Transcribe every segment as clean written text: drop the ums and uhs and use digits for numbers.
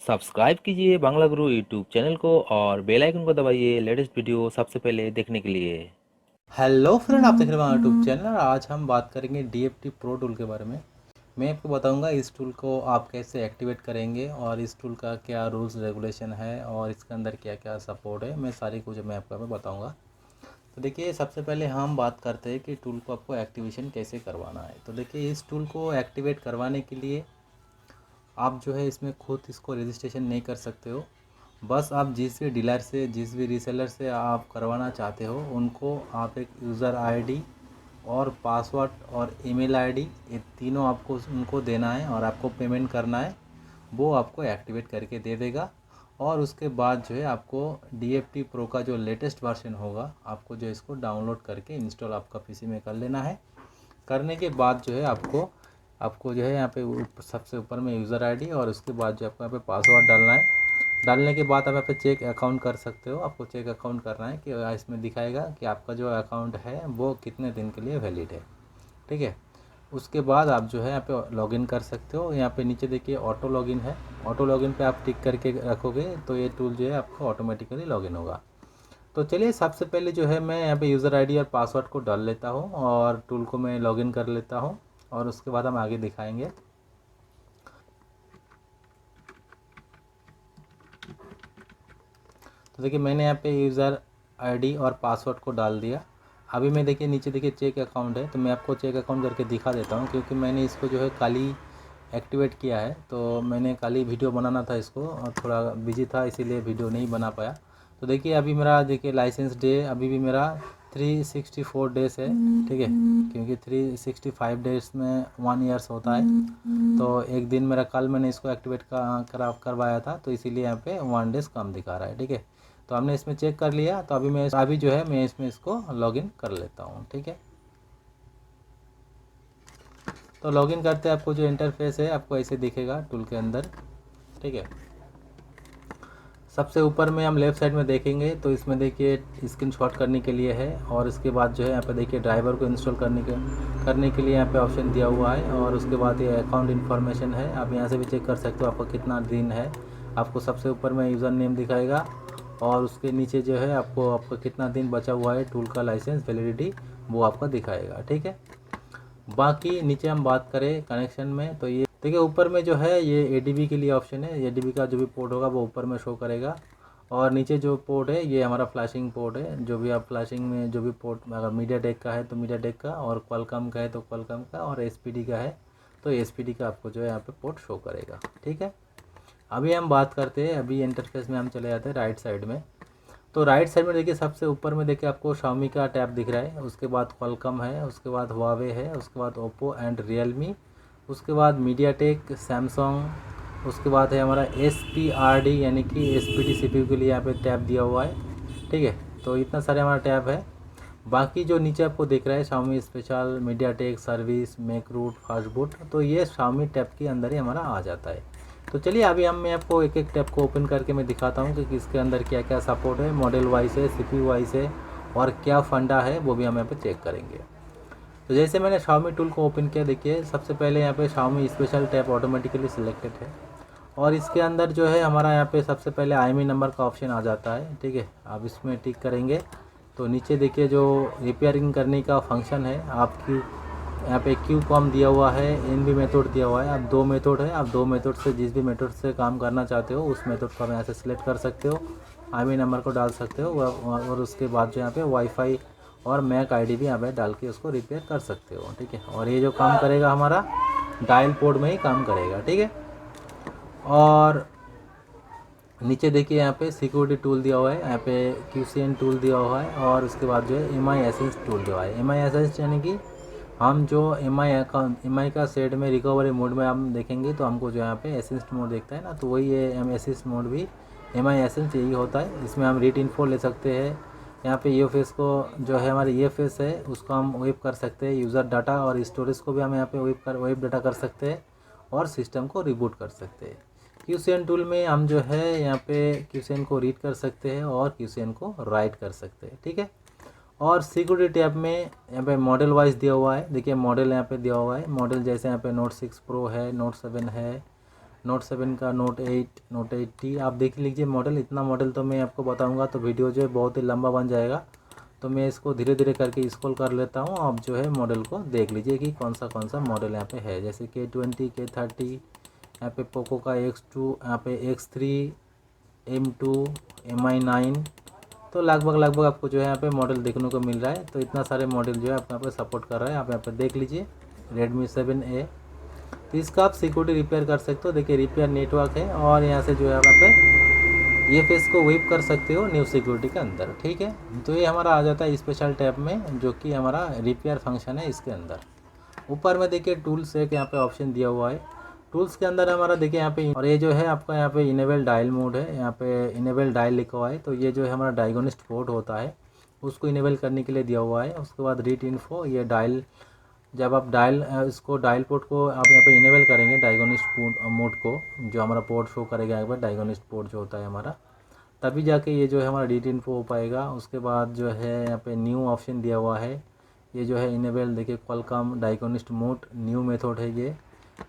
Subscribe कीजिए बांग्ला गुरु YouTube channel को और बेल आइकन को दबाइए लेटेस्ट वीडियो सबसे पहले देखने के लिए। हेलो फ्रेंड, आप देख रहे हैं यूट्यूब चैनल। आज हम बात करेंगे DFT प्रो टूल के बारे में। मैं आपको बताऊंगा इस टूल को आप कैसे एक्टिवेट करेंगे और इस टूल का क्या रूल्स रेगुलेशन है और इसके अंदर क्या क्या सपोर्ट है, मैं सारी कुछ मैं आपको बताऊंगा। तो देखिए, सबसे पहले हम बात करते हैं कि टूल को आपको एक्टिवेशन कैसे करवाना है। तो देखिए, इस टूल को एक्टिवेट करवाने के लिए आप जो है इसमें खुद इसको रजिस्ट्रेशन नहीं कर सकते हो। बस आप जिस भी डीलर से, जिस भी रीसेलर से आप करवाना चाहते हो, उनको आप एक यूज़र आईडी और पासवर्ड और ईमेल आईडी, ये तीनों आपको उनको देना है और आपको पेमेंट करना है। वो आपको एक्टिवेट करके दे देगा और उसके बाद जो है आपको DFT प्रो का जो लेटेस्ट वर्जन होगा, आपको जो इसको डाउनलोड करके इंस्टॉल आपका PC में कर लेना है। करने के बाद जो है आपको आपको जो है यहाँ पे सबसे ऊपर में यूज़र आईडी और उसके बाद जो आपको यहाँ पे पासवर्ड डालना है। डालने के बाद आप यहाँ पे चेक अकाउंट कर सकते हो। आपको चेक अकाउंट करना है कि इसमें दिखाएगा कि आपका जो अकाउंट है वो कितने दिन के लिए वैलिड है। ठीक है, उसके बाद आप जो है यहाँ पे लॉगिन कर सकते हो। यहाँ पे नीचे देखिए ऑटो लॉगिन है। ऑटो लॉगिन पे आप टिक करके रखोगे तो ये टूल जो है आपको ऑटोमेटिकली लॉगिन होगा। तो चलिए, सबसे पहले जो है मैं यहाँ पे यूज़र आईडी और पासवर्ड को डाल लेता हूँ और टूल को मैं लॉगिन कर लेता हूँ और उसके बाद हम आगे दिखाएंगे। तो देखिए, मैंने यहाँ पे यूज़र आईडी और पासवर्ड को डाल दिया। अभी मैं देखिए नीचे देखिए चेक अकाउंट है, तो मैं आपको चेक अकाउंट करके दिखा देता हूँ क्योंकि मैंने इसको जो है कल ही एक्टिवेट किया है। तो मैंने कल ही वीडियो बनाना था इसको और थोड़ा बिजी था, इसीलिए वीडियो नहीं बना पाया। तो देखिए, अभी मेरा देखिए लाइसेंस डे अभी भी मेरा 364 डेज है। ठीक है, क्योंकि 365 डेज में 1 ईयर्स होता है। तो एक दिन मेरा कल मैंने इसको एक्टिवेट करवाया था, तो इसीलिए यहाँ पे 1 डेज कम दिखा रहा है। ठीक है, तो हमने इसमें चेक कर लिया। तो अभी जो है मैं इसमें इसको लॉगिन कर लेता हूँ। ठीक है, तो लॉगिन करते आपको जो इंटरफेस है आपको ऐसे दिखेगा टूल के अंदर। ठीक है, सबसे ऊपर में हम लेफ़्ट साइड में देखेंगे तो इसमें देखिए स्क्रीनशॉट करने के लिए है और इसके बाद जो है यहाँ पे देखिए ड्राइवर को इंस्टॉल करने के लिए यहाँ पे ऑप्शन दिया हुआ है और उसके बाद ये अकाउंट इन्फॉर्मेशन है। आप यहाँ से भी चेक कर सकते हो आपका कितना दिन है। आपको सबसे ऊपर में यूज़र नेम दिखाएगा और उसके नीचे जो है आपका कितना दिन बचा हुआ है टूल का लाइसेंस वैलिडिटी, वो आपका दिखाएगा। ठीक है, बाकी नीचे हम बात करें कनेक्शन में तो ये देखिए ऊपर में जो है ये ADB के लिए ऑप्शन है। ADB का जो भी पोर्ट होगा वो ऊपर में शो करेगा और नीचे जो पोर्ट है ये हमारा फ्लैशिंग पोर्ट है। जो भी आप फ्लैशिंग में जो भी पोर्ट, अगर मीडियाटेक का है तो मीडियाटेक का और क्वालकॉम का है तो क्वालकॉम का और SPD का है तो SPD का आपको जो है यहाँ पे पोर्ट शो करेगा। ठीक है, अभी हम बात करते हैं, अभी इंटरफेस में हम चले जाते हैं राइट साइड में। तो राइट साइड में देखिए सबसे ऊपर में देखिए आपको Xiaomi का टैब दिख रहा है, उसके बाद क्वालकॉम है, उसके बाद Huawei है, उसके बाद Oppo एंड Realme, उसके बाद मीडियाटेक, सैमसंग, उसके बाद है हमारा SPRD यानी कि SPD CPU के लिए यहाँ पे टैब दिया हुआ है। ठीक है, तो इतना सारे हमारा टैब है। बाकी जो नीचे आपको दिख रहा है Xiaomi special, MediaTek service, make root, fast boot, तो ये Xiaomi टैब के अंदर ही हमारा आ जाता है। तो चलिए अभी मैं आपको एक एक टैब को ओपन करके मैं दिखाता हूँ कि इसके अंदर क्या क्या सपोर्ट है, मॉडल वाइज है, CPU वाइज है और क्या फंडा है, वो भी हम यहाँ पे चेक करेंगे। तो जैसे मैंने Xiaomi टूल को ओपन किया, देखिए सबसे पहले यहाँ पे Xiaomi special tab automatically selected है और इसके अंदर जो है हमारा यहाँ पे सबसे पहले IMEI नंबर का ऑप्शन आ जाता है। ठीक है, आप इसमें टिक करेंगे तो नीचे देखिए जो रिपेयरिंग करने का फंक्शन है आपकी यहाँ पे QCOM दिया हुआ है, NB मेथड दिया हुआ है। अब 2 मेथड है, आप 2 मेथड से जिस भी मेथड से काम करना चाहते हो उस मेथड को आप यहाँ से सिलेक्ट कर सकते हो, IMEI नंबर को डाल सकते हो और उसके बाद जो यहाँ पे वाईफाई और मैक ID भी यहाँ पे डाल के उसको रिपेयर कर सकते हो। ठीक है, और ये जो काम करेगा हमारा डायल पोर्ट में ही काम करेगा। ठीक है, और नीचे देखिए यहाँ पे सिक्योरिटी टूल दिया हुआ है, यहाँ पे QCN टूल दिया हुआ है और उसके बाद जो है MI एसेंस टूल दिया हुआ है। MI एसेंस यानी कि हम जो MI का सेट में रिकवरी मोड में हम देखेंगे तो हमको जो यहाँ पे एसेंस मोड देखता है ना, तो वही है एसेंस मोड भी, MI एसेंस यही होता है। इसमें हम रीड इन्फो ले सकते हैं। यहाँ पे UFS को जो है हमारे UFS है उसको हम वेब कर सकते हैं, यूज़र डाटा और स्टोरेज को भी हम यहाँ पे वेब डाटा कर सकते हैं और सिस्टम को रिबूट कर सकते हैं। QCN टूल में हम जो है यहाँ पे QCN को रीड कर सकते हैं और QCN को राइट कर सकते हैं। ठीक है, और सिक्योरिटी टैब में यहाँ पे मॉडल वाइज दिया हुआ है। देखिए मॉडल यहाँ पे दिया हुआ है, मॉडल जैसे यहाँ पे Note 6 Pro है, Note 7 है, नोट 7 का, नोट 8, नोट 8T आप देख लीजिए मॉडल। इतना मॉडल तो मैं आपको बताऊंगा तो वीडियो जो है बहुत ही लंबा बन जाएगा, तो मैं इसको धीरे धीरे करके स्क्रॉल कर लेता हूँ। आप जो है मॉडल को देख लीजिए कि कौन सा मॉडल यहाँ पे है, जैसे K20, K30, यहाँ पे पोको का X2, यहाँ पे X3, M2, Mi9, तो लगभग आपको जो है यहाँ पे मॉडल देखने को मिल रहा है। तो इतना सारे मॉडल जो है आप यहाँ पे सपोर्ट कर रहा है, आप यहाँ पे देख लीजिए Redmi 7A। तो इसका आप सिक्योरिटी रिपेयर कर सकते हो, देखिए रिपेयर नेटवर्क है, और यहाँ से जो है यहाँ पे ये फेस को वेप कर सकते हो न्यू सिक्योरिटी के अंदर, ठीक है। तो ये हमारा आ जाता है स्पेशल टैब में, जो कि हमारा रिपेयर फंक्शन है इसके अंदर। ऊपर में देखिए टूल्स एक यहाँ पे ऑप्शन दिया हुआ है, टूल्स के अंदर हमारा देखिए यहाँ पे, और ये जो है आपका यहाँ पे इनेबल डायल मोड है, यहाँ पे इनेबल डायल लिखा हुआ है। तो ये जो है हमारा डायगोनिस्ट पोर्ट होता है, उसको इनेबल करने के लिए दिया हुआ है। उसके बाद रीड इन्फो, ये डायल, जब आप डायल इसको डायल पोर्ट को आप यहाँ पे इनेबल करेंगे डायगोनिस्ट मोड को, जो हमारा पोर्ट शो करेगा यहाँ पर डायगोनिस्ट पोर्ट जो होता है हमारा, तभी जाके ये जो है हमारा रीड इन्फो हो पाएगा। उसके बाद जो है यहाँ पे न्यू ऑप्शन दिया हुआ है, ये जो है इनेबल, देखिए क्वालकॉम डायगोनिस्ट मोड न्यू मेथड है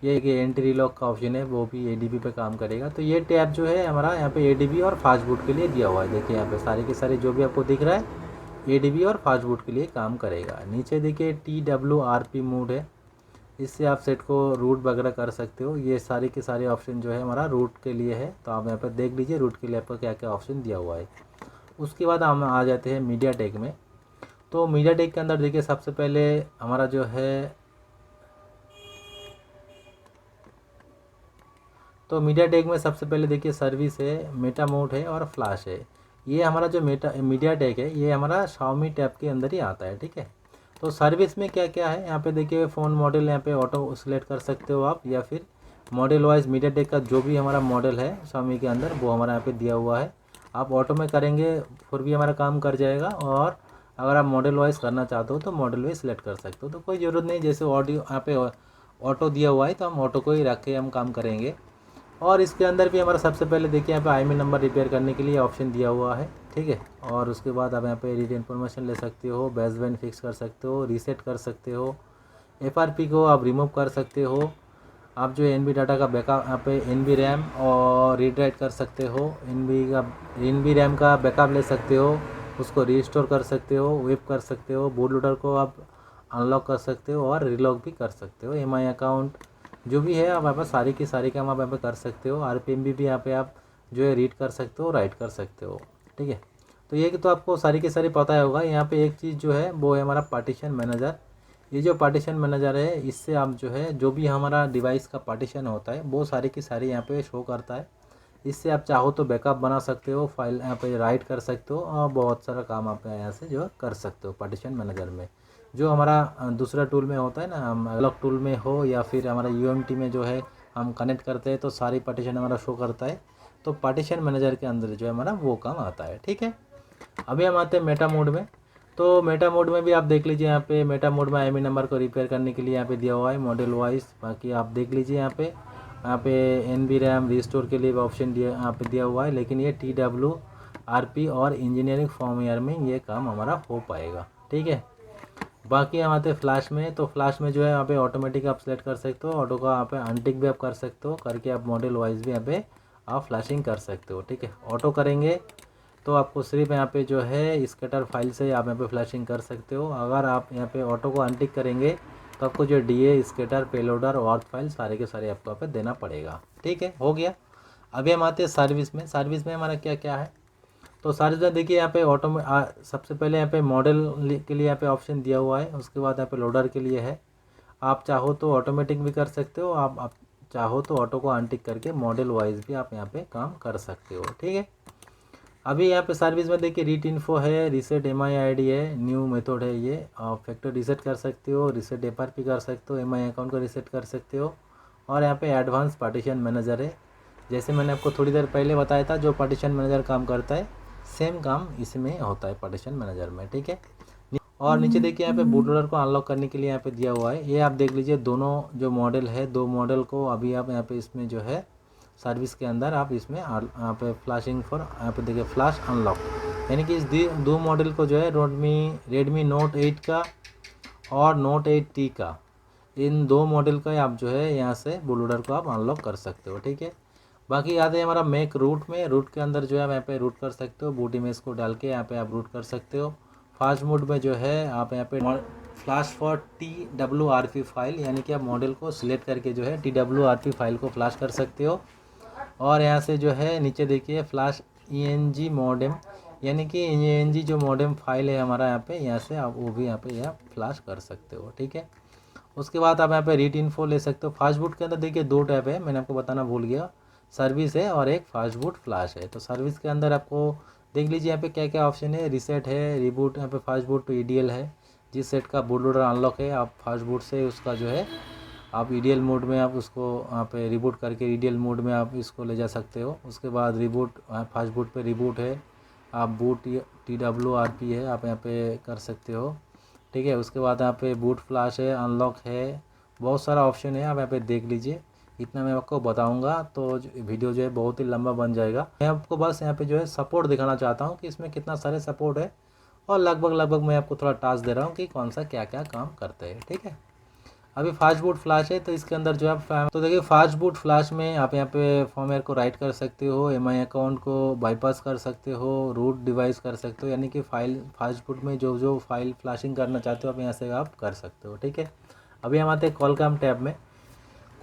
ये एंट्री लॉक का ऑप्शन है, वो भी एडीबी पे काम करेगा। तो ये टैब जो है हमारा यहाँ पे एडीबी और फास्ट बूट के लिए दिया हुआ है। देखिए यहाँ पे सारे के सारे जो भी आपको दिख रहा है एडीबी और फास्ट बूट के लिए काम करेगा। नीचे देखिए TWRP मोड है, इससे आप सेट को रूट वगैरह कर सकते हो। ये सारे के सारे ऑप्शन जो है हमारा रूट के लिए है, तो आप यहाँ पर देख लीजिए रूट के लिए आपका क्या क्या ऑप्शन दिया हुआ है। उसके बाद हम आ जाते हैं मीडिया टेक में। तो मीडिया टेक के अंदर देखिए सबसे पहले हमारा जो है, तो मीडिया टेक में सबसे पहले देखिए सर्विस है, मेटा मोड है और फ्लैश है। ये हमारा जो मीडिया टेक है ये हमारा Xiaomi टैब के अंदर ही आता है, ठीक है। तो सर्विस में क्या क्या है, यहाँ पे देखिए फ़ोन मॉडल यहाँ पे ऑटो सिलेक्ट कर सकते हो आप, या फिर मॉडल वाइज मीडिया टेक का जो भी हमारा मॉडल है Xiaomi के अंदर वो हमारा यहाँ पे दिया हुआ है। आप ऑटो में करेंगे फिर भी हमारा काम कर जाएगा, और अगर आप मॉडल वाइज करना चाहते हो तो मॉडल वाइज सिलेक्ट कर सकते हो। तो कोई ज़रूरत नहीं, जैसे ऑडियो यहाँ पे ऑटो दिया हुआ है तो हम ऑटो को ही रख के हम काम करेंगे। और इसके अंदर भी हमारा सबसे पहले देखिए यहाँ पे IMEI नंबर रिपेयर करने के लिए ऑप्शन दिया हुआ है, ठीक है। और उसके बाद आप यहाँ पे रीड इन्फॉर्मेशन ले सकते हो, बेसबैंड फिक्स कर सकते हो, रीसेट कर सकते हो, FRP को आप रिमूव कर सकते हो, आप जो NB डाटा का बैकअप यहाँ पे NB रैम और रीड राइट कर सकते हो, NB रैम का बैकअप ले सकते हो, उसको रीस्टोर कर सकते हो, वेब कर सकते हो, बूट लोडर को आप अनलॉक कर सकते हो और रीलॉक भी कर सकते हो। MI अकाउंट जो भी है आप यहाँ पर सारी की सारी काम आप यहाँ पे कर सकते हो। RPM भी यहाँ पे आप जो है रीड कर सकते हो, राइट कर सकते हो, ठीक है। तो ये तो आपको सारी की सारी पता ही होगा। यहाँ पे एक चीज़ जो है वो है हमारा पार्टीशन मैनेजर। ये जो पार्टीशन मैनेजर है इससे आप जो है जो भी हमारा डिवाइस का पार्टीशन होता है वो सारी की सारी यहाँ पे शो करता है। इससे आप चाहो तो बैकअप बना सकते हो, फाइल यहाँ पे राइट कर सकते हो, और बहुत सारा काम आप यहाँ से जो कर सकते हो पार्टीशन मैनेजर में। जो हमारा दूसरा टूल में होता है ना, हम अलग टूल में हो या फिर हमारा UMT में जो है हम कनेक्ट करते हैं तो सारी पार्टीशन हमारा शो करता है। तो पार्टीशन मैनेजर के अंदर जो है हमारा वो काम आता है, ठीक है। अभी हम आते हैं मेटा मोड में। तो मेटा मोड में भी आप देख लीजिए, यहाँ पे मेटा मोड में IMEI नंबर को रिपेयर करने के लिए यहाँ पे दिया हुआ है मॉडल वाइज। बाकी आप देख लीजिए यहाँ पे NB रैम रिस्टोर के लिए ऑप्शन यहाँ पे दिया हुआ है, लेकिन ये TWRP और इंजीनियरिंग फॉर्मवेयर में ये काम हमारा हो पाएगा, ठीक है। बाकी हम आते हैं फ्लैश में। तो फ्लैश में जो है यहाँ पे ऑटोमेटिक आप सेलेक्ट कर सकते हो, ऑटो का यहाँ पे अनटिक भी आप कर सकते हो, करके आप मॉडल वाइज भी यहाँ पे आप फ्लैशिंग कर सकते हो, ठीक है। ऑटो करेंगे तो आपको सिर्फ यहाँ पे जो है स्कैटर फाइल से आप यहाँ पे फ्लैशिंग कर सकते हो। अगर आप यहाँ पे ऑटो को अनटिक करेंगे तो आपको जो DA स्कैटर पेलोडर और फाइल सारे के सारे आपको यहाँ पे देना पड़ेगा, ठीक है। हो गया। अभी हम आते हैं सर्विस में। सर्विस में हमारा क्या क्या है, तो सर्विस में देखिए यहाँ पे ऑटो में सबसे पहले यहाँ पे मॉडल के लिए यहाँ पे ऑप्शन दिया हुआ है। उसके बाद यहाँ पे लोडर के लिए है, आप चाहो तो ऑटोमेटिक भी कर सकते हो, आप चाहो तो ऑटो को अनटिक करके मॉडल वाइज भी आप यहाँ पे काम कर सकते हो, ठीक है। अभी यहाँ पे सर्विस में देखिए रीड इन्फो है, रीसेट MI ID है, न्यू मेथड है ये, आप फैक्टर रीसेट कर सकते हो, रीसेट FRP कर सकते हो, MI अकाउंट को रीसेट कर सकते हो। और यहाँ पे एडवांस पार्टीशन मैनेजर है, जैसे मैंने आपको थोड़ी देर पहले बताया था जो पार्टीशन मैनेजर काम करता है सेम काम इसमें होता है पार्टीशन मैनेजर में, ठीक है। और नीचे देखिए यहाँ पे बूट लोडर को अनलॉक करने के लिए यहाँ पे दिया हुआ है। ये आप देख लीजिए दोनों जो मॉडल है, दो मॉडल को अभी आप यहाँ पे इसमें जो है सर्विस के अंदर आप इसमें यहाँ पे फ्लैशिंग फॉर यहाँ पे देखिए फ्लैश अनलॉक, यानी कि इस दो मॉडल को जो है रेडमी नोट 8 का और नोट 8T का, इन दो मॉडल का आप जो है यहाँ से बूट लोडर को आप अनलॉक कर सकते हो, ठीक है। बाकी आते हैं हमारा मेक रूट में। रूट के अंदर जो है आप यहाँ पे रूट कर सकते हो, बूट इमेज को डाल के यहाँ पे आप रूट कर सकते हो। फास्ट मोड में जो है आप यहाँ पे फ्लैश फॉर TWRP फाइल, यानी कि आप मॉडल को सिलेक्ट करके जो है TWRP फाइल को फ्लैश कर सकते हो। और यहाँ से जो है नीचे देखिए फ्लैश ENG मॉडेम, यानी कि ENG जो मॉडेम फाइल है हमारा यहाँ से आप वो भी यहाँ पे फ्लैश कर सकते हो। ठीक है, उसके बाद आप यहाँ पे रीड इन्फो ले सकते हो। फास्ट बूट के अंदर देखिए 2 टैब है, मैंने आपको बताना भूल गया, सर्विस है और एक फास्ट बूट फ्लैश है। तो सर्विस के अंदर आपको देख लीजिए यहाँ पे क्या क्या ऑप्शन है। रीसेट है, रिबूट, यहाँ पे फास्ट बूट टू EDL है, जिस सेट का बूट लोडर अनलॉक है आप फास्ट बूट से उसका जो है आप EDL मोड में आप उसको यहाँ पे रिबूट करके EDL मोड में आप इसको ले जा सकते हो। उसके बाद रिबूट, फास्ट बूट पे रिबूट है, आप बूट TWRP है आप यहाँ पे कर सकते हो। ठीक है, उसके बाद यहाँ पे बूट फ्लैश है, अनलॉक है, बहुत सारा ऑप्शन है, आप यहाँ पे देख लीजिए। इतना मैं आपको बताऊंगा तो वीडियो जो है बहुत ही लंबा बन जाएगा। मैं आपको बस यहाँ पे जो है सपोर्ट दिखाना चाहता हूँ कि इसमें कितना सारे सपोर्ट है, और लगभग मैं आपको थोड़ा टास्क दे रहा हूँ कि कौन सा क्या क्या काम करते हैं। ठीक है, अभी फास्ट बूट फ्लैश है तो इसके अंदर जो है तो देखिए फास्ट बूट फ्लैश में आप यहाँ पे फॉर्मवेयर को राइट कर सकते हो, MI अकाउंट को बाईपास कर सकते हो, रूट डिवाइस कर सकते हो, यानी कि फाइल फास्ट बूट में जो फाइल फ्लैशिंग करना चाहते हो आप यहाँ से आप कर सकते हो। ठीक है, अभी हम आते हैं कॉलकॉम टैब में।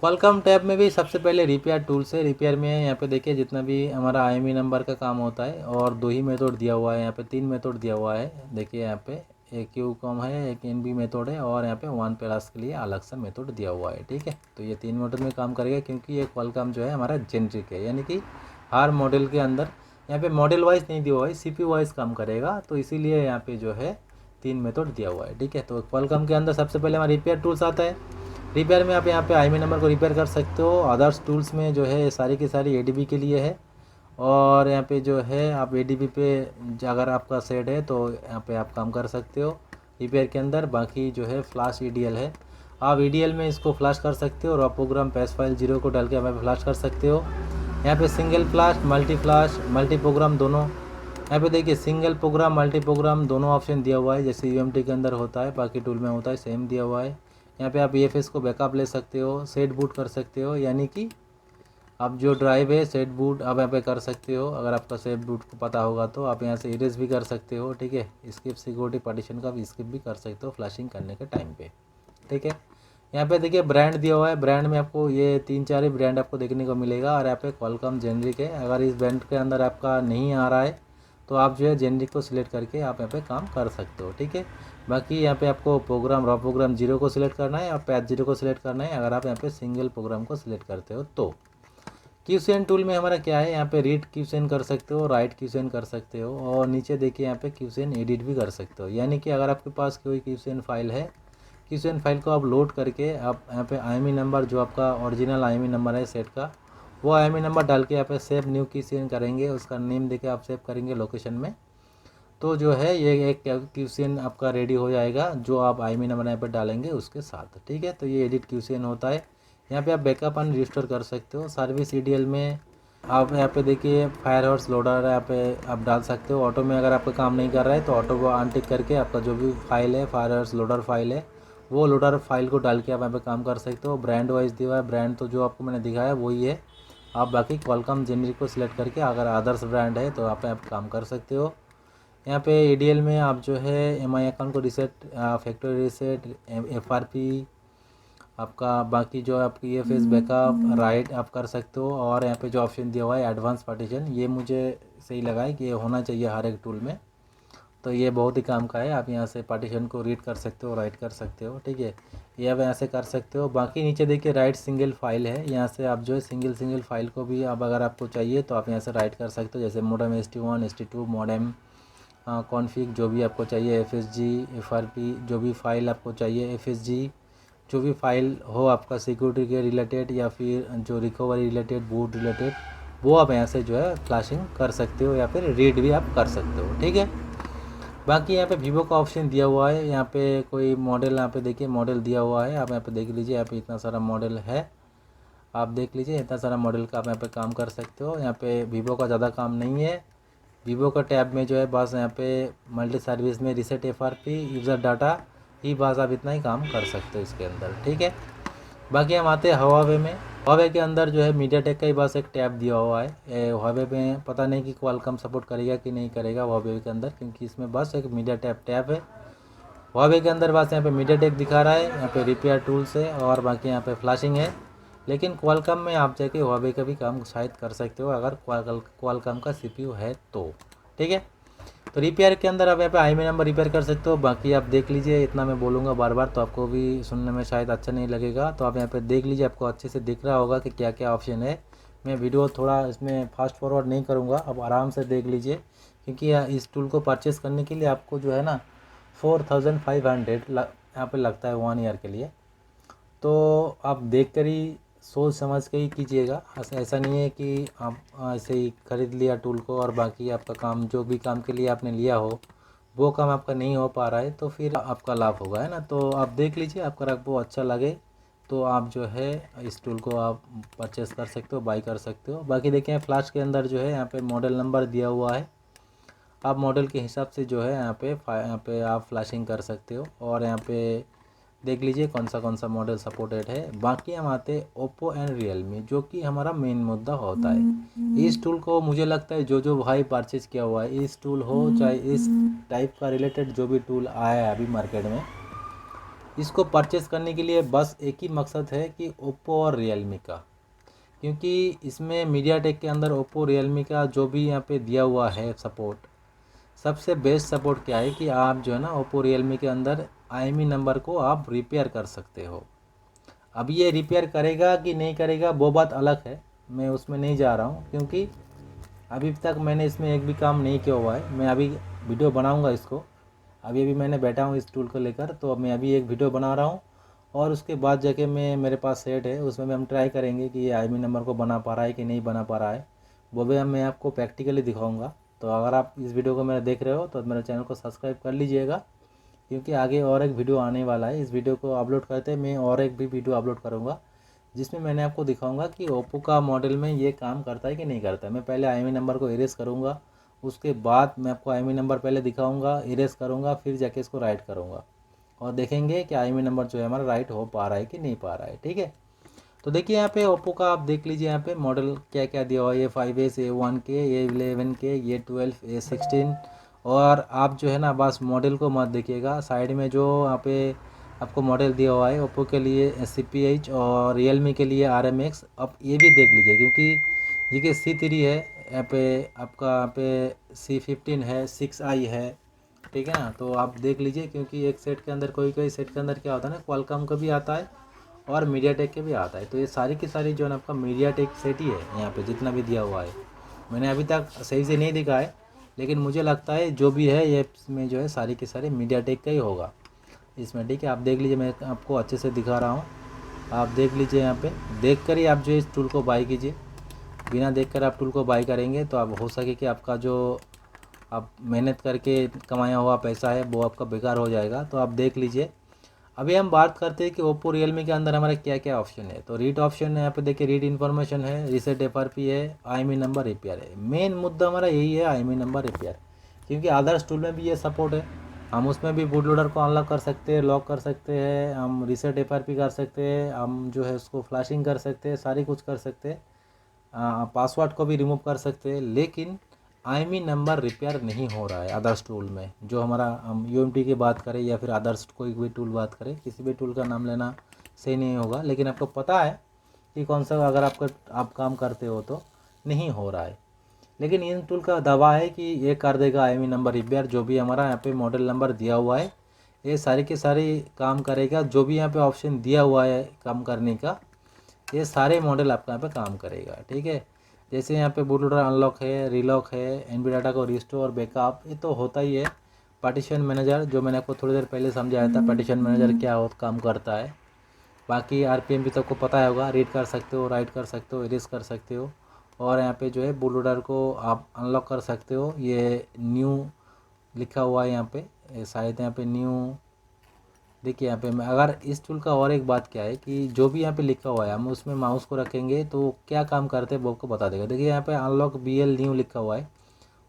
कॉलकॉम टैब में भी सबसे पहले रिपेयर टूल्स है। रिपेयर में यहाँ पे देखिए जितना भी हमारा IME नंबर का काम होता है, और 2 ही मेथड दिया हुआ है, यहाँ पे 3 मेथड दिया हुआ है। देखिए यहाँ पे एक QCOM है, एक NB मेथड है, और यहाँ पे 1 प्लस के लिए अलग सा मेथड दिया हुआ है। ठीक है, तो ये 3 मेथड में काम करेगा, क्योंकि ये कॉलकॉम जो है हमारा जेनरिक है, यानी कि हर मॉडल के अंदर यहाँ पे मॉडल वाइज नहीं दिया हुआ है, CPU वाइज काम करेगा, तो इसीलिए यहाँ पे जो है 3 मेथड दिया हुआ है। ठीक है, तो कॉलकॉम के अंदर सबसे पहले हमारा रिपेयर टूल्स आता है। रिपेयर में आप यहाँ पे IME नंबर को रिपेयर कर सकते हो। अदर्स टूल्स में जो है सारी की सारी ADB के लिए है, और यहाँ पे जो है आप ADB पे अगर आपका सेट है तो यहाँ पे आप काम कर सकते हो रिपेयर के अंदर। बाकी जो है फ्लैश EDL है, आप EDL में इसको फ्लैश कर सकते हो, और आप प्रोग्राम पैस फाइल 0 को डाल के हमें फ्लैश कर सकते हो। यहाँ पे सिंगल फ्लैश, मल्टी प्रोग्राम दोनों, यहाँ पे देखिए सिंगल प्रोग्राम, मल्टी प्रोग्राम दोनों ऑप्शन दिया हुआ है, जैसे UMT के अंदर होता है, बाकी टूल में होता है, सेम दिया हुआ है। यहाँ पे आप EFS को बैकअप ले सकते हो, सेट बूट कर सकते हो, यानी कि आप जो ड्राइव है सेट बूट आप यहाँ पे कर सकते हो। अगर आपका सेट बूट को पता होगा तो आप यहाँ से इरेज भी कर सकते हो। ठीक है, स्किप सिक्योरिटी पार्टीशन का भी स्किप भी कर सकते हो फ्लैशिंग करने के टाइम पे। ठीक है, यहाँ पे देखिए ब्रांड दिया हुआ है, ब्रांड में आपको ये 3-4 ही ब्रांड आपको देखने को मिलेगा, और यहाँ पे कॉलकॉम जेनरिक है। अगर इस ब्रांड के अंदर आपका नहीं आ रहा है तो आप जो है जेनरिक को सिलेक्ट करके आप यहाँ पे काम कर सकते हो। ठीक है, बाकी यहाँ पे आपको प्रोग्राम रॉ प्रोग्राम 0 को सिलेक्ट करना है और पैथ 0 को सिलेक्ट करना है, अगर आप यहाँ पे सिंगल प्रोग्राम को सिलेक्ट करते हो तो। QCN टूल में हमारा क्या है, यहाँ पे रीड QCN कर सकते हो, राइट QCN कर सकते हो, और नीचे देखिए यहाँ पे QCN एडिट भी कर सकते हो, यानी कि अगर आपके पास कोई QCN फाइल है, QCN फाइल को आप लोड करके आप यहाँ पे IME नंबर जो आपका ओरिजिनल IME नंबर है सेट का, वो IME नंबर डाल के यहाँ पे सेव न्यू QCN करेंगे, उसका नेम देके आप सेव करेंगे लोकेशन में, तो जो है ये एक QCN आपका रेडी हो जाएगा, जो आप IME नंबर यहाँ पे डालेंगे उसके साथ। ठीक है, तो ये एडिट QCN होता है। यहाँ पे आप बैकअप एंड रिस्टोर कर सकते हो। सर्विस EDL में आप यहाँ पे देखिए फायर हॉर्स लोडर यहाँ पे आप डाल सकते हो। ऑटो में अगर आपका काम नहीं कर रहा है तो ऑटो को अनटिक करके आपका जो भी फाइल है, फायर हॉर्स लोडर फाइल है, वो लोडर फाइल को डाल के आप यहाँ पे काम कर सकते हो। ब्रांड वाइज दिया है, ब्रांड तो जो आपको मैंने दिखाया वही है। आप बाकी कॉलकॉम जेनरिक को सिलेक्ट करके अगर अदर्स ब्रांड है तो आप काम कर सकते हो। यहाँ पे EDL में आप जो है MI अकाउंट को रिसेट, फैक्ट्री रिसेट, FRP आपका, बाकी जो आपकी EFS बैकअप राइट आप कर सकते हो। और यहाँ पे जो ऑप्शन दिया हुआ है एडवांस पार्टीशन, ये मुझे सही लगा है कि ये होना चाहिए हर एक टूल में, तो ये बहुत ही काम का है। आप यहाँ से पार्टीशन को रीड कर सकते हो, राइट कर सकते हो। ठीक है, ये आप यहाँ से कर सकते हो। बाकी नीचे देखिए राइट सिंगल फाइल है, यहाँ से आप जो है सिंगल फाइल को भी आप अगर आपको चाहिए तो आप यहाँ से राइट कर सकते हो, जैसे modem ST1 ST2 modem config जो भी आपको चाहिए, FSG FRP जो भी फाइल आपको चाहिए, FSG जो भी फाइल हो आपका सिक्योरिटी के रिलेटेड या फिर जो रिकवरी रिलेटेड, बूट रिलेटेड, वो आप यहाँ से जो है फ्लैशिंग कर सकते हो या फिर रीड भी आप कर सकते हो। ठीक है, बाकी यहाँ पे वीवो का ऑप्शन दिया हुआ है। यहाँ पे कोई मॉडल, यहाँ पे देखिए मॉडल दिया हुआ है, आप यहाँ पे देख लीजिए। यहाँ पे इतना सारा मॉडल है, आप देख लीजिए, इतना सारा मॉडल का आप यहाँ पे काम कर सकते हो। यहाँ पे वीवो का ज़्यादा काम नहीं है। वीवो का टैब में जो है बस यहाँ पे मल्टी सर्विस में रीसेट FRP यूज़र डाटा ही, बस आप इतना ही काम कर सकते हो इसके अंदर। ठीक है, बाकी हम आते हैं हवावे में। Huawei के अंदर जो है मीडियाटेक का ही बस एक टैब दिया हुआ है। Huawei में पता नहीं कि क्वालकॉम सपोर्ट करेगा कि नहीं करेगा Huawei के अंदर, क्योंकि इसमें बस एक मीडियाटेक टैब है। Huawei के अंदर बस यहाँ पे मीडियाटेक दिखा रहा है, यहाँ पे रिपेयर टूल्स है और बाकी यहाँ पे फ्लैशिंग है। लेकिन क्वालकॉम में आप जाके Huawei का भी काम शायद कर सकते हो अगर क्वालकॉम का CPU है तो, ठीक है। तो रिपेयर के अंदर आप यहाँ पे IMEI नंबर रिपेयर कर सकते हो। बाकी आप देख लीजिए, इतना मैं बोलूँगा बार बार तो आपको भी सुनने में शायद अच्छा नहीं लगेगा, तो आप यहाँ पे देख लीजिए, आपको अच्छे से दिख रहा होगा कि क्या क्या ऑप्शन है। मैं वीडियो थोड़ा इसमें फास्ट फॉरवर्ड नहीं करूँगा, आप आराम से देख लीजिए, क्योंकि इस टूल को परचेज़ करने के लिए आपको जो है ना 4500 यहाँ पर लगता है 1 ईयर के लिए। तो आप देख कर ही सोच समझ के ही कीजिएगा। ऐसा नहीं है कि आप ऐसे ही खरीद लिया टूल को और बाकी आपका काम, जो भी काम के लिए आपने लिया हो वो काम आपका नहीं हो पा रहा है, तो फिर आपका लाभ होगा, है ना। तो आप देख लीजिए, आपका आपको अच्छा लगे तो आप जो है इस टूल को आप परचेस कर सकते हो, बाई कर सकते हो। बाकी देखिए फ्लैश के अंदर जो है यहाँ पे मॉडल नंबर दिया हुआ है, आप मॉडल के हिसाब से जो है यहाँ पे आप फ्लैशिंग कर सकते हो। और यहाँ पे देख लीजिए कौन सा मॉडल सपोर्टेड है। बाकी हम आते हैं ओप्पो एंड रियलमी, जो कि हमारा मेन मुद्दा होता है। इस टूल को मुझे लगता है जो भाई परचेज किया हुआ है, इस टूल हो चाहे इस टाइप का रिलेटेड जो भी टूल आया है अभी मार्केट में, इसको परचेस करने के लिए बस एक ही मकसद है कि ओप्पो और रियलमी का, क्योंकि इसमें मीडियाटेक के अंदर ओप्पो रियलमी का जो भी यहाँ पे दिया हुआ है सपोर्ट, सबसे बेस्ट सपोर्ट क्या है कि आप जो है ना ओप्पो रियलमी के अंदर IMEI नंबर को आप रिपेयर कर सकते हो। अब ये रिपेयर करेगा कि नहीं करेगा वो बात अलग है, मैं उसमें नहीं जा रहा हूँ, क्योंकि अभी तक मैंने इसमें एक भी काम नहीं किया हुआ है। मैं अभी वीडियो बनाऊँगा इसको, अभी मैंने बैठा हूँ इस टूल को लेकर, तो अब मैं अभी एक वीडियो बना रहा हूँ और उसके बाद जाके मेरे पास सेट है, उसमें हम ट्राई करेंगे कि ये IMEI नंबर को बना पा रहा है कि नहीं बना पा रहा है, वो भी मैं आपको प्रैक्टिकली दिखाऊंगा। तो अगर आप इस वीडियो को मेरा देख रहे हो तो मेरे चैनल को सब्सक्राइब कर लीजिएगा, क्योंकि आगे और एक वीडियो आने वाला है। इस वीडियो को अपलोड करते मैं और एक भी वीडियो अपलोड करूँगा, जिसमें मैंने आपको दिखाऊंगा कि ओप्पो का मॉडल में ये काम करता है कि नहीं करता है। मैं पहले IMEI नंबर को इरेज करूँगा, उसके बाद मैं आपको IMEI नंबर पहले दिखाऊंगा, इरेज करूँगा, फिर जाके इसको राइट करूँगा और देखेंगे कि IMEI नंबर जो है हमारा राइट हो पा रहा है कि नहीं पा रहा है, ठीक है। तो देखिए यहाँ पे ओप्पो का आप देख लीजिए, यहाँ पे मॉडल क्या क्या दिया हुआ है, ये 5S, A1K, A11K, ये 12, A16। और आप जो है ना बस मॉडल को मत देखिएगा, साइड में जो यहाँ पे आपको मॉडल दिया हुआ है ओप्पो के लिए CPH और रियलमी के लिए RMX, आप ये भी देख लीजिए, क्योंकि देखिए C3 है यहाँ पे, आपका यहाँ पे C15 है, 6i है, ठीक है ना। तो आप देख लीजिए, क्योंकि एक सेट के अंदर कोई सेट के अंदर क्या होता है ना, क्वालकॉम का भी आता है और मीडियाटेक के भी आता है। तो ये सारी की सारी जो है ना आपका मीडियाटेक सेट ही है, यहाँ पे जितना भी दिया हुआ है मैंने अभी तक सही से नहीं दिखा है, लेकिन मुझे लगता है जो भी है ये इसमें जो है सारी की सारी मीडियाटेक का ही होगा इसमें, ठीक है। आप देख लीजिए, मैं आपको अच्छे से दिखा रहा हूँ, आप देख लीजिए। यहाँ पे देख कर ही आप जो इस टूल को बाई कीजिए, बिना देख कर आप टूल को बाई करेंगे तो आप हो सके कि आपका जो आप मेहनत करके कमाया हुआ पैसा है वो आपका बेकार हो जाएगा। तो आप देख लीजिए। अभी हम बात करते हैं कि ओप्पो रियलमी के अंदर हमारे क्या क्या ऑप्शन है। तो रीड ऑप्शन है, यहाँ पे देखिए रीड इन्फॉर्मेशन है, रीसेट FRP है, IMEI नंबर रिपेयर है। मेन मुद्दा हमारा यही है, IMEI नंबर रिपेयर, क्योंकि अदर्स टूल में भी ये सपोर्ट है। हम उसमें भी बूट लोडर को अनलॉक कर सकते हैं, लॉक कर सकते हैं, हम रीसेट FRP कर सकते हैं, हम जो है उसको फ्लैशिंग कर सकते हैं, सारी कुछ कर सकते हैं, पासवर्ड को भी रिमूव कर सकते हैं। लेकिन IMEI नंबर रिपेयर नहीं हो रहा है अदर्स टूल में। जो हमारा हम UMT की बात करें या फिर अदर्स कोई भी टूल बात करें, किसी भी टूल का नाम लेना सही नहीं होगा, लेकिन आपको पता है कि कौन सा अगर आप काम करते हो तो नहीं हो रहा है। लेकिन इन टूल का दावा है कि ये कर देगा IMEI नंबर रिपेयर, जो भी हमारा यहाँ पे मॉडल नंबर दिया हुआ है ये सारी के सारी काम करेगा। जो भी यहाँ पे ऑप्शन दिया हुआ है काम करने का, ये सारे मॉडल आपका यहाँ पे काम करेगा, ठीक है। जैसे यहाँ पे बूट लोडर अनलॉक है, रीलॉक है, NB डाटा को रिस्टोर, बैकअप, ये तो होता ही है। पार्टीशन मैनेजर जो मैंने आपको थोड़ी देर पहले समझाया था, पार्टीशन मैनेजर क्या काम करता है। बाकी RPM भी तो आपको पता होगा, रीड कर सकते हो, राइट कर सकते हो, इरेज कर सकते हो। और यहाँ पे जो है बूट लोडर को आप अनलॉक कर सकते हो। ये न्यू लिखा हुआ है यहाँ पे, शायद यहाँ पे न्यू, देखिए यहाँ पे अगर इस टूल का और एक बात क्या है कि जो भी यहाँ पे लिखा हुआ है हम उसमें माउस को रखेंगे तो क्या काम करते हैं वो आपको बता देगा। देखिए यहाँ पे अनलॉक BL न्यू लिखा हुआ है,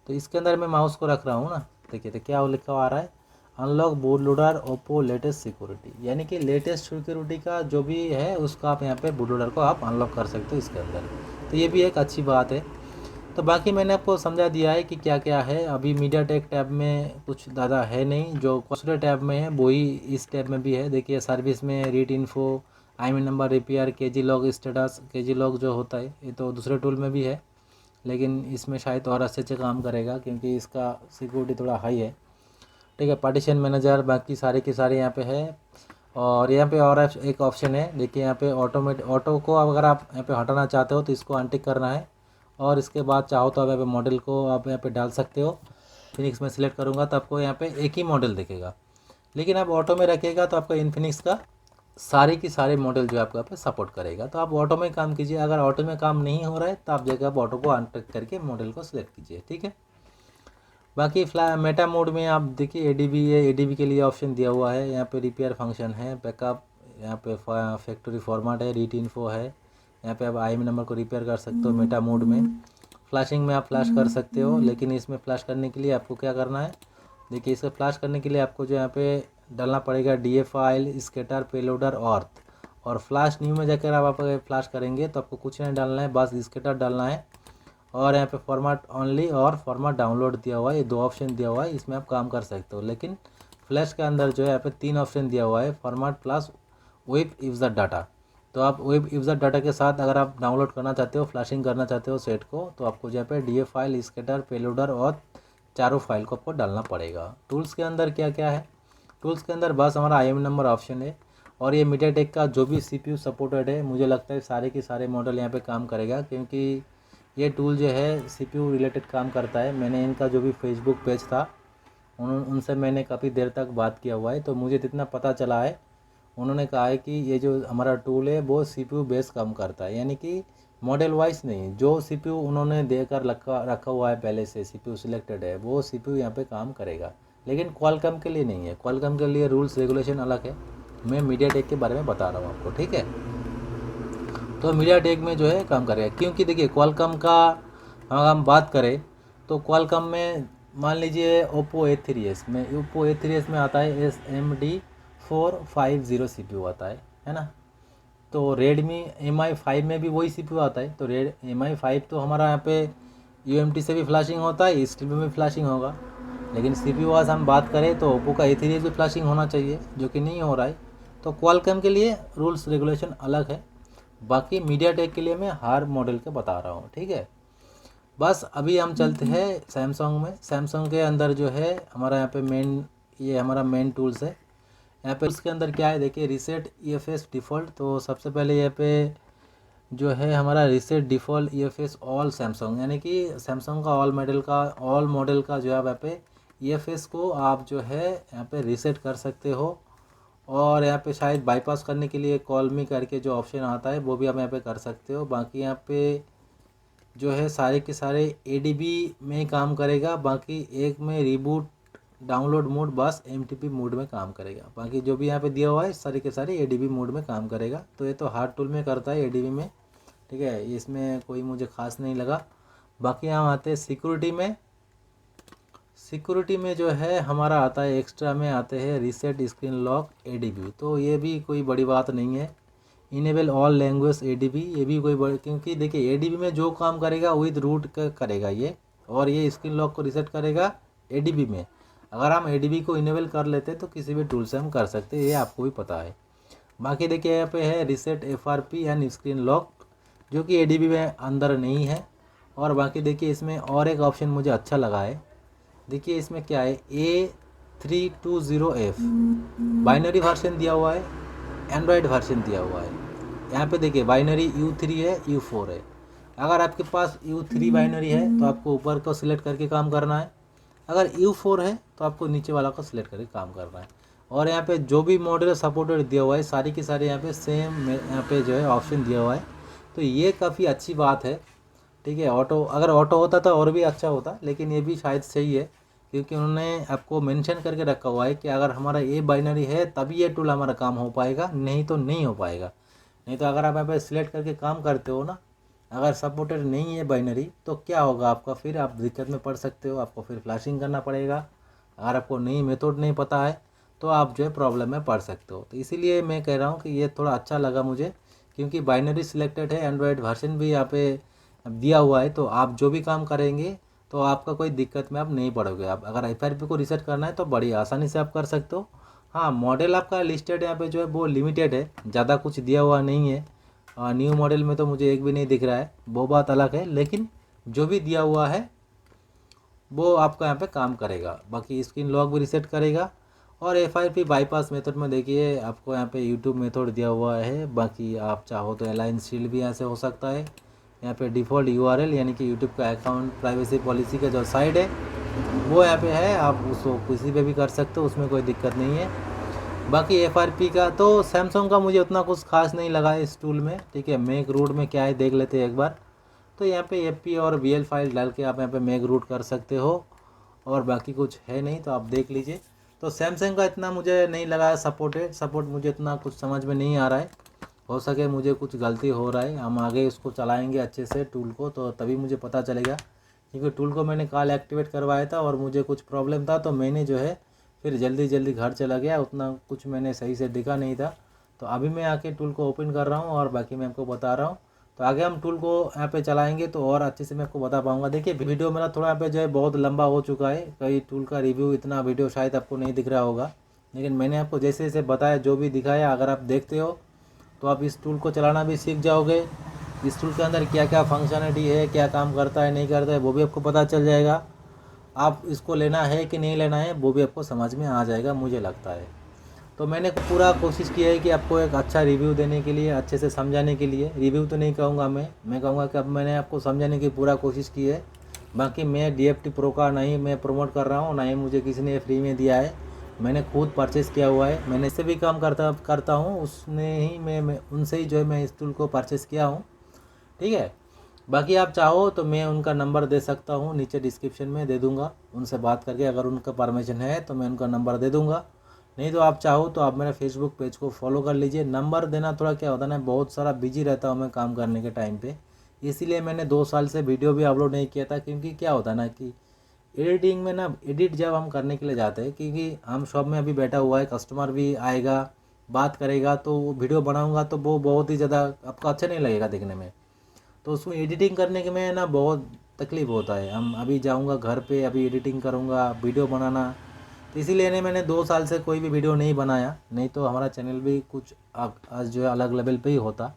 तो इसके अंदर मैं माउस को रख रहा हूँ ना, देखिए तो क्या लिखा हुआ आ रहा है, unlock boot loader Oppo latest security, यानी कि लेटेस्ट सिक्योरिटी का जो भी है उसका आप यहाँ पे बूट लोडर को आप अनलॉक कर सकते हो इसके अंदर। तो ये भी एक अच्छी बात है। तो बाकी मैंने आपको समझा दिया है कि क्या क्या है। अभी मीडिया टेक टैब में कुछ ज़्यादा है नहीं, जो दूसरे टैब में है वही इस टैब में भी है। देखिए सर्विस में read info, IMEI number, repair, KG log status, KG log जो होता है ये तो दूसरे टूल में भी है, लेकिन इसमें शायद और अच्छे काम करेगा क्योंकि इसका सिक्योरिटी थोड़ा हाई है। ठीक है, पार्टीशन मैनेजर बाकी सारे के सारे यहाँ पे है। और यहाँ पे और एक ऑप्शन है, देखिए यहाँ पे ऑटो को अगर आप यहाँ पे हटाना चाहते हो तो इसको अनटिक करना है, और इसके बाद चाहो तो आप यहाँ पे मॉडल को आप यहाँ पे डाल सकते हो। इन्फिनिक्स में सिलेक्ट करूँगा तो आपको यहाँ पे एक ही मॉडल दिखेगा, लेकिन आप ऑटो में रखिएगा तो आपका इन्फिनिक्स का सारे की सारे मॉडल जो है आपको यहाँ पे सपोर्ट करेगा। तो आप ऑटो में काम कीजिए, अगर ऑटो में काम नहीं हो रहा है तो आप जगह आप ऑटो को अनटिक करके मॉडल को सिलेक्ट कीजिए। ठीक है, बाकी मेटा मोड में आप देखिए ADB है, ADB के लिए ऑप्शन दिया हुआ है। यहाँ पे रिपेयर फंक्शन है, बैकअप, यहाँ पे फैक्ट्री फॉर्मेट है, रीट इन्फो है, यहाँ पे आप IMEI नंबर को रिपेयर कर सकते हो मेटा मोड में। फ्लैशिंग में आप फ्लैश कर सकते हो, लेकिन इसमें फ्लैश करने के लिए आपको क्या करना है, देखिए इसे फ्लैश करने के लिए आपको जो यहाँ पे डालना पड़ेगा DA फाइल, स्केटर, पेलोडर, ऑर्थ। और फ्लैश न्यू में जाकर आप फ्लैश करेंगे तो आपको कुछ नहीं डालना है, बस स्केटर डालना है। और यहाँ पे फॉर्मेट ओनली और फॉर्मेट डाउनलोड दिया हुआ है, ये 2 ऑप्शन दिया हुआ है, इसमें आप काम कर सकते हो। लेकिन फ्लैश के अंदर जो है यहाँ पे 3 ऑप्शन दिया हुआ है, format plus web user data. तो आप वेब यूज़र डाटा के साथ अगर आप डाउनलोड करना चाहते हो, फ्लैशिंग करना चाहते हो सेट को, तो आपको यहाँ पे DA फाइल, स्केटर, पेलोडर और चारों फाइल को आपको डालना पड़ेगा। टूल्स के अंदर क्या क्या है, टूल्स के अंदर बस हमारा IMEI नंबर ऑप्शन है, और ये मीडियाटेक का जो भी CPU सपोर्टेड है, मुझे लगता है सारे के सारे मॉडल यहाँ पे काम करेगा, क्योंकि ये टूल जो है CPU रिलेटेड काम करता है। मैंने इनका जो भी फेसबुक पेज था उनसे मैंने काफ़ी देर तक बात किया हुआ है, तो मुझे जितना पता चला है उन्होंने कहा है कि ये जो हमारा टूल है वो CPU बेस काम करता है, यानी कि मॉडल वाइज नहीं, जो CPU उन्होंने देकर रखा हुआ है पहले से CPU सिलेक्टेड है वो CPU यहाँ पे काम करेगा। लेकिन क्वालकॉम के लिए नहीं है, क्वालकॉम के लिए रूल्स रेगुलेशन अलग है। मैं मीडियाटेक के बारे में बता रहा हूँ आपको, ठीक है। तो मीडियाटेक में जो है काम करेगा, क्योंकि देखिए क्वालकॉम का अगर हम बात करें तो क्वालकॉम में मान लीजिए ओप्पो A3s में आता है SMD450 CPU आता है ना। तो रेडमी MI5 में भी वही CPU आता है। तो MI5 तो हमारा यहाँ पे UMT से भी फ्लैशिंग होता है, स्टील में भी फ्लैशिंग होगा, लेकिन CPU आज हम बात करें तो ओप्पो का A3s भी फ्लैशिंग होना चाहिए, जो कि नहीं हो रहा है। तो क्वालकॉम के लिए रूल्स रेगुलेशन अलग है, बाकी मीडियाटेक के लिए मैं हर मॉडल के बता रहा हूँ, ठीक है। बस अभी हम चलते हैं सैमसंग में। सैमसंग के अंदर जो है हमारा यहाँ पे ये हमारा मेन टूल्स है। यहाँ पे उसके अंदर क्या है, देखिए रीसेट EFS डिफ़ॉल्ट। तो सबसे पहले यहाँ पे जो है हमारा reset default EFS all Samsung, यानी कि सैमसंग का ऑल मॉडल का जो है यहाँ पे EFS को आप जो है यहाँ पे रीसेट कर सकते हो। और यहाँ पे शायद बाईपास करने के लिए कॉल मी करके जो ऑप्शन आता है वो भी आप यहाँ पे कर सकते हो। बाकी यहाँ पे जो है सारे के सारे ADB में काम करेगा, बाकी एक में रिबूट डाउनलोड मोड बस MTP मोड में काम करेगा। बाकी जो भी यहाँ पे दिया हुआ है सारे के सारे ADB मोड में काम करेगा। तो ये तो हार्ड टूल में करता है ADB में, ठीक है, इसमें कोई मुझे खास नहीं लगा। बाकी हम आते हैं सिक्योरिटी में जो है हमारा आता है एक्स्ट्रा में आते हैं रीसेट स्क्रीन लॉक ADB। तो ये भी कोई बड़ी बात नहीं है। इनेबल ऑल लैंग्वेज ADB, ये भी कोई बड़ी, क्योंकि देखिए ADB में जो काम करेगा विद रूट का करेगा ये, और ये स्क्रीन लॉक को रीसेट करेगा ADB में। अगर हम ADB को इनेबल कर लेते हैं तो किसी भी टूल से हम कर सकते हैं, ये आपको भी पता है। बाकी देखिए यहाँ पे है reset FRP and screen lock, जो कि ADB में अंदर नहीं है। और बाकी देखिए इसमें और एक ऑप्शन मुझे अच्छा लगा है, देखिए इसमें क्या है A320F बाइनरी वर्जन दिया हुआ है, एंड्रॉयड वर्जन दिया हुआ है। यहाँ पे देखिए बाइनरी U3 है, U4 है। अगर आपके पास U3 बाइनरी है तो आपको ऊपर को सिलेक्ट करके काम करना है, अगर U4 है तो आपको नीचे वाला को सिलेक्ट करके काम करना है। और यहाँ पे जो भी मॉडल सपोर्टेड दिया हुआ है सारी की सारी यहाँ पे सेम यहाँ पे जो है ऑप्शन दिया हुआ है। तो ये काफ़ी अच्छी बात है, ठीक है। अगर ऑटो होता तो और भी अच्छा होता, लेकिन ये भी शायद सही है, क्योंकि उन्होंने आपको मेंशन करके रखा हुआ है कि अगर हमारा ये बाइनरी है तभी ये टूल हमारा काम हो पाएगा, नहीं तो नहीं हो पाएगा। नहीं तो अगर आप यहाँ पे सिलेक्ट करके काम करते हो ना, अगर सपोर्टेड नहीं है बाइनरी तो क्या होगा आपका, फिर आप दिक्कत में पड़ सकते हो, आपको फिर फ्लैशिंग करना पड़ेगा, अगर आपको नई मेथड नहीं पता है तो आप जो है प्रॉब्लम में पड़ सकते हो। तो इसीलिए मैं कह रहा हूँ कि ये थोड़ा अच्छा लगा मुझे, क्योंकि बाइनरी सिलेक्टेड है, एंड्रॉयड वर्जन भी यहाँ पे दिया हुआ है। तो आप जो भी काम करेंगे तो आपका कोई दिक्कत में आप नहीं पड़ोगे। आप अगर FRP को रिसेट करना है तो बड़ी आसानी से आप कर सकते हो। हाँ, मॉडल आपका लिस्टेड यहाँ पे जो है वो लिमिटेड है, ज़्यादा कुछ दिया हुआ नहीं है। न्यू मॉडल में तो मुझे एक भी नहीं दिख रहा है, वो बात अलग है, लेकिन जो भी दिया हुआ है वो आपका यहाँ पे काम करेगा। बाकी स्क्रीन लॉक भी रिसेट करेगा। और FRP बाईपास मेथड में देखिए आपको यहाँ पे यूट्यूब मेथड दिया हुआ है। बाकी आप चाहो तो अलाइन शील्ड भी यहाँ से हो सकता है। यहाँ पे डिफ़ॉल्ट URL यानी कि यूट्यूब का अकाउंट प्राइवेसी पॉलिसी का जो साइड है वो यहाँ पे है, आप उसको किसी पे भी कर सकते हो, उसमें कोई दिक्कत नहीं है। बाकी FRP का तो सैमसंग का मुझे उतना कुछ खास नहीं लगा है इस टूल में। ठीक है, मेक रूट में क्या है देख लेते हैं एक बार। तो यहाँ पे FP और VL फाइल डाल के आप यहाँ पे मेक रूट कर सकते हो, और बाकी कुछ है नहीं, तो आप देख लीजिए। तो सैमसंग का इतना मुझे नहीं लगा सपोर्ट मुझे इतना कुछ समझ में नहीं आ रहा है। हो सके मुझे कुछ गलती हो रहा है, हम आगे इसको चलाएंगे अच्छे से टूल को तो तभी मुझे पता चलेगा। क्योंकि टूल को मैंने कल एक्टिवेट करवाया था और मुझे कुछ प्रॉब्लम था, तो मैंने जो है फिर जल्दी घर चला गया, उतना कुछ मैंने सही से दिखा नहीं था। तो अभी मैं आके टूल को ओपन कर रहा हूँ और बाकी मैं आपको बता रहा हूँ। तो आगे हम टूल को यहाँ पे चलाएंगे तो और अच्छे से मैं आपको बता पाऊंगा। देखिए वीडियो मेरा थोड़ा यहाँ पे जो है बहुत लंबा हो चुका है, कई टूल का रिव्यू इतना वीडियो शायद आपको नहीं दिख रहा होगा, लेकिन मैंने आपको जैसे जैसे बताया, जो भी दिखाया, अगर आप देखते हो तो आप इस टूल को चलाना भी सीख जाओगे। इस टूल के अंदर क्या क्या फंक्शनलिटी है, क्या काम करता है नहीं करता है, वो भी आपको पता चल जाएगा। आप इसको लेना है कि नहीं लेना है वो भी आपको समझ में आ जाएगा, मुझे लगता है। तो मैंने पूरा कोशिश की है कि आपको एक अच्छा रिव्यू देने के लिए, अच्छे से समझाने के लिए, रिव्यू तो नहीं कहूँगा मैं कहूँगा कि अब मैंने आपको समझाने की पूरा कोशिश की है। बाकी मैं DFT प्रो का नहीं मैं प्रमोट कर रहा हूँ, ना ही मुझे किसी ने फ्री में दिया है, मैंने खुद परचेज़ किया हुआ है। मैंने इससे भी काम करता हूँ, उसने ही मैं उनसे ही जो है मैं इस टूल को परचेज़ किया हूँ। ठीक है, बाकी आप चाहो तो मैं उनका नंबर दे सकता हूँ, नीचे डिस्क्रिप्शन में दे दूँगा, उनसे बात करके अगर उनका परमिशन है तो मैं उनका नंबर दे दूँगा। नहीं तो आप चाहो तो आप मेरे फेसबुक पेज को फॉलो कर लीजिए। नंबर देना थोड़ा क्या होता है ना, बहुत सारा बिजी रहता हूँ मैं काम करने के टाइम पे, इसीलिए मैंने 2 साल से वीडियो भी अपलोड नहीं किया था। क्योंकि क्या होता है ना कि एडिटिंग में ना, एडिट जब हम करने के लिए जाते हैं, क्योंकि हम शॉप में अभी बैठा हुआ है, कस्टमर भी आएगा, बात करेगा, तो वो वीडियो बनाऊँगा तो वो बहुत ही ज़्यादा आपको अच्छा नहीं लगेगा देखने में। तो उसमें एडिटिंग करने के में ना बहुत तकलीफ़ होता है। हम अभी जाऊँगा घर पे, अभी एडिटिंग करूँगा, वीडियो बनाना, तो इसीलिए मैंने 2 साल से कोई भी वीडियो नहीं बनाया, नहीं तो हमारा चैनल भी कुछ आज जो है अलग लेवल पे ही होता।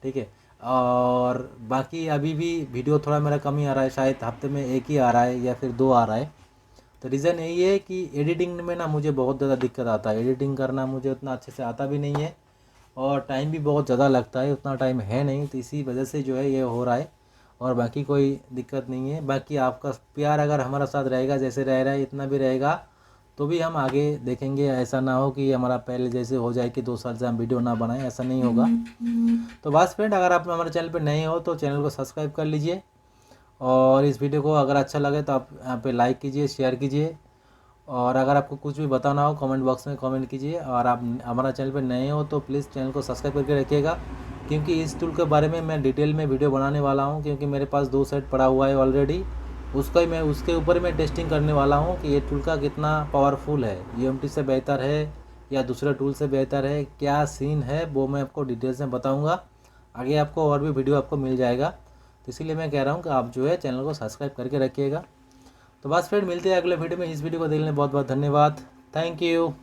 ठीक है, और बाकी अभी भी वीडियो थोड़ा मेरा कम ही आ रहा है, शायद हफ्ते में 1 ही आ रहा है या फिर 2 आ रहा है। तो रीज़न यही है कि एडिटिंग में ना मुझे बहुत ज़्यादा दिक्कत आता है, एडिटिंग करना मुझे उतना अच्छे से आता भी नहीं है, और टाइम भी बहुत ज़्यादा लगता है, उतना टाइम है नहीं, तो इसी वजह से जो है ये हो रहा है। और बाकी कोई दिक्कत नहीं है। बाकी आपका प्यार अगर हमारा साथ रहेगा, जैसे रह रहा है इतना भी रहेगा, तो भी हम आगे देखेंगे। ऐसा ना हो कि हमारा पहले जैसे हो जाए कि 2 साल से हम वीडियो ना बनाएं, ऐसा नहीं होगा। तो बस फ्रेंड, अगर आप हमारे चैनल पर नए हो तो चैनल को सब्सक्राइब कर लीजिए, और इस वीडियो को अगर अच्छा लगे तो आप यहाँ पे लाइक कीजिए, शेयर कीजिए, और अगर आपको कुछ भी बताना हो कमेंट बॉक्स में कमेंट कीजिए। और आप हमारा चैनल पर नए हो तो प्लीज़ चैनल को सब्सक्राइब करके रखिएगा, क्योंकि इस टूल के बारे में मैं डिटेल में वीडियो बनाने वाला हूँ। क्योंकि मेरे पास 2 सेट पड़ा हुआ है ऑलरेडी, उसके ऊपर मैं टेस्टिंग करने वाला हूँ कि ये टूल का कितना पावरफुल है, UMT से बेहतर है या दूसरे टूल से बेहतर है, क्या सीन है, वो मैं आपको डिटेल्स में बताऊँगा। आगे आपको और भी वीडियो आपको मिल जाएगा, तो इसीलिए मैं कह रहा हूँ कि आप जो है चैनल को सब्सक्राइब करके रखिएगा। तो बस फ्रेंड, मिलते हैं अगले वीडियो में। इस वीडियो को देखने बहुत बहुत धन्यवाद। Thank you.